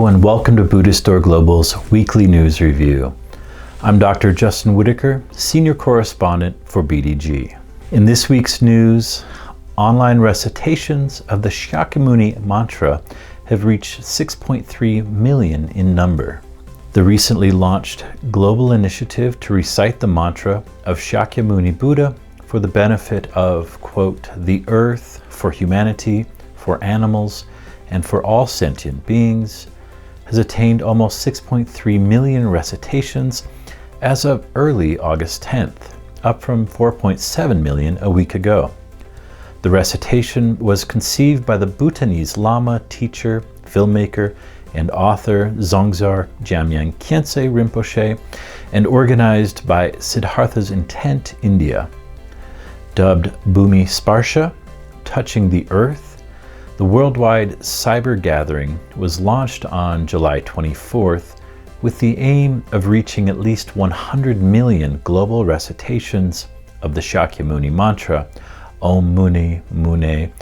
Hello and welcome to Buddhistdoor Global's weekly news review. I'm Dr. Justin Whitaker, Senior Correspondent for BDG. In this week's news, online recitations of the Shakyamuni mantra have reached 6.3 million in number. The recently launched global initiative to recite the mantra of Shakyamuni Buddha for the benefit of, quote, the earth, for humanity, for animals, and for all sentient beings, has attained almost 6.3 million recitations as of early August 10th, up from 4.7 million a week ago. The recitation was conceived by the Bhutanese Lama, teacher, filmmaker, and author Dzongzar Jamyang Khyentse Rinpoche, and organized by Siddhartha's Intent India. Dubbed Bhumi Sparsha, Touching the Earth, the worldwide cyber gathering was launched on July 24th with the aim of reaching at least 100 million global recitations of the Shakyamuni mantra, Om Muni Mune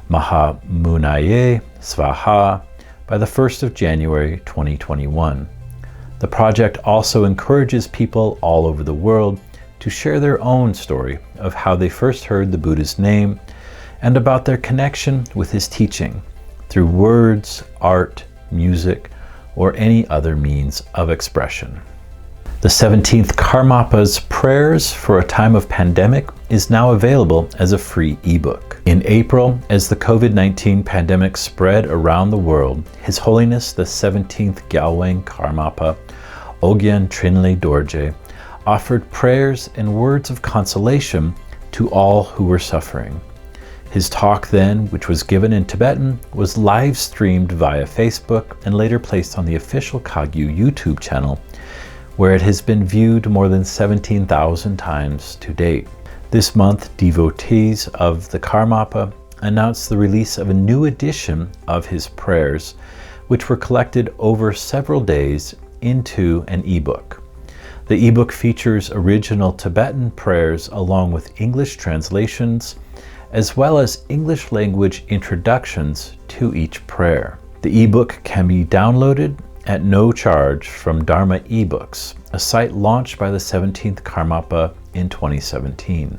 Maha Munaye Svaha, by the 1st of January 2021. The project also encourages people all over the world to share their own story of how they first heard the Buddha's name and about their connection with his teaching through words, art, music, or any other means of expression. The 17th Karmapa's Prayers for a Time of Pandemic is now available as a free ebook. In April, as the COVID-19 pandemic spread around the world, His Holiness the 17th Gyalwang Karmapa, Ogyen Trinley Dorje, offered prayers and words of consolation to all who were suffering. His talk then, which was given in Tibetan, was live streamed via Facebook and later placed on the official Kagyu YouTube channel, where it has been viewed more than 17,000 times to date. This month, devotees of the Karmapa announced the release of a new edition of his prayers, which were collected over several days into an ebook. The ebook features original Tibetan prayers along with English translations, as well as English language introductions to each prayer. The ebook can be downloaded at no charge from Dharma eBooks, a site launched by the 17th Karmapa in 2017.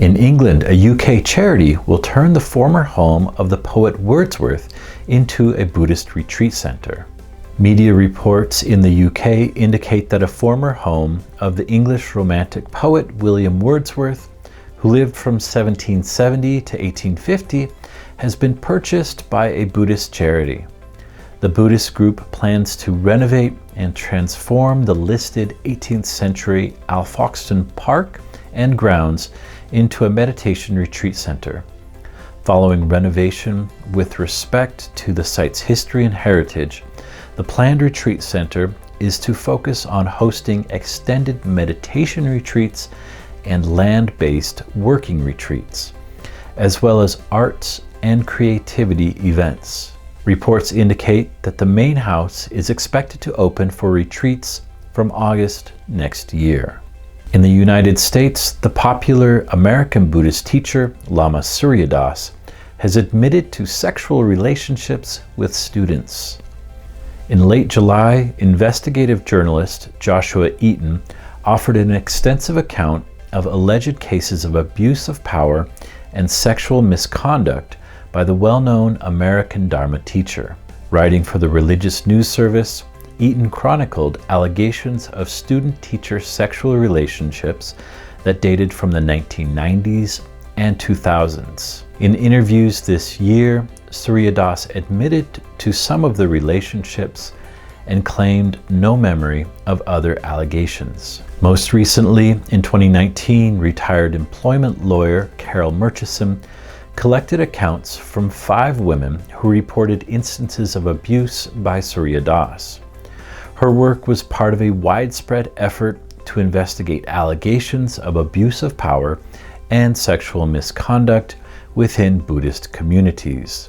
In England, a UK charity will turn the former home of the poet Wordsworth into a Buddhist retreat center. Media reports in the UK indicate that a former home of the English Romantic poet William Wordsworth, who lived from 1770 to 1850, has been purchased by a Buddhist charity. The Buddhist group plans to renovate and transform the listed 18th century Alfoxden Park and grounds into a meditation retreat center. Following renovation with respect to the site's history and heritage, the planned retreat center is to focus on hosting extended meditation retreats and land-based working retreats, as well as arts and creativity events. Reports indicate that the main house is expected to open for retreats from August next year. In the United States, the popular American Buddhist teacher Lama Suryadas has admitted to sexual relationships with students. In late July, investigative journalist Joshua Eaton offered an extensive account of alleged cases of abuse of power and sexual misconduct by the well-known American Dharma teacher. Writing for the religious news service, Eaton chronicled allegations of student-teacher sexual relationships that dated from the 1990s and 2000s. In interviews this year, Suryadas admitted to some of the relationships and claimed no memory of other allegations. Most recently, in 2019, retired employment lawyer Carol Murchison collected accounts from 5 women who reported instances of abuse by Suryadas. Her work was part of a widespread effort to investigate allegations of abuse of power and sexual misconduct within Buddhist communities,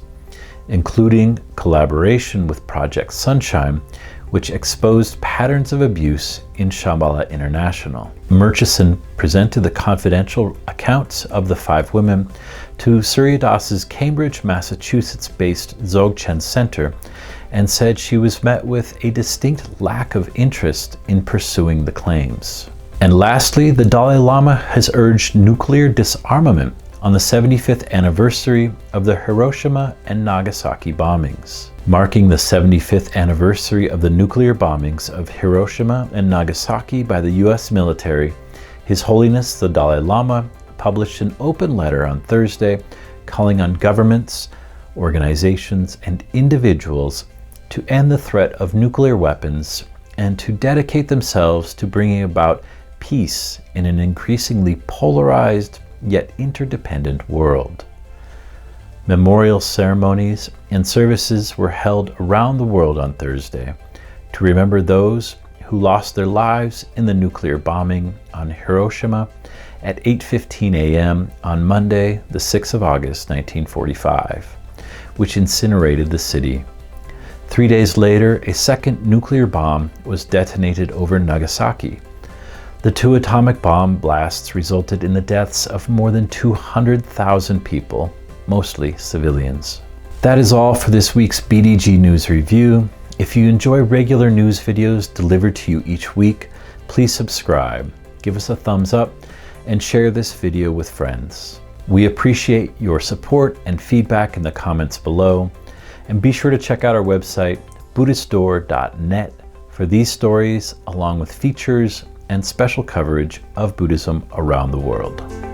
including collaboration with Project Sunshine, which exposed patterns of abuse in Shambhala International. Murchison presented the confidential accounts of the 5 women to Suryadas's Cambridge, Massachusetts-based Dzogchen Center and said she was met with a distinct lack of interest in pursuing the claims. And lastly, the Dalai Lama has urged nuclear disarmament on the 75th anniversary of the Hiroshima and Nagasaki bombings. Marking the 75th anniversary of the nuclear bombings of Hiroshima and Nagasaki by the US military, His Holiness the Dalai Lama published an open letter on Thursday calling on governments, organizations, and individuals to end the threat of nuclear weapons and to dedicate themselves to bringing about peace in an increasingly polarized yet interdependent world. Memorial ceremonies and services were held around the world on Thursday to remember those who lost their lives in the nuclear bombing on Hiroshima at 8:15 a.m. on Monday, the 6th of August, 1945, which incinerated the city. 3 days later, a second nuclear bomb was detonated over Nagasaki. The two atomic bomb blasts resulted in the deaths of more than 200,000 people, mostly civilians. That is all for this week's BDG News Review. If you enjoy regular news videos delivered to you each week, please subscribe, give us a thumbs up, and share this video with friends. We appreciate your support and feedback in the comments below, and be sure to check out our website, Buddhistdoor.net, for these stories along with features and special coverage of Buddhism around the world.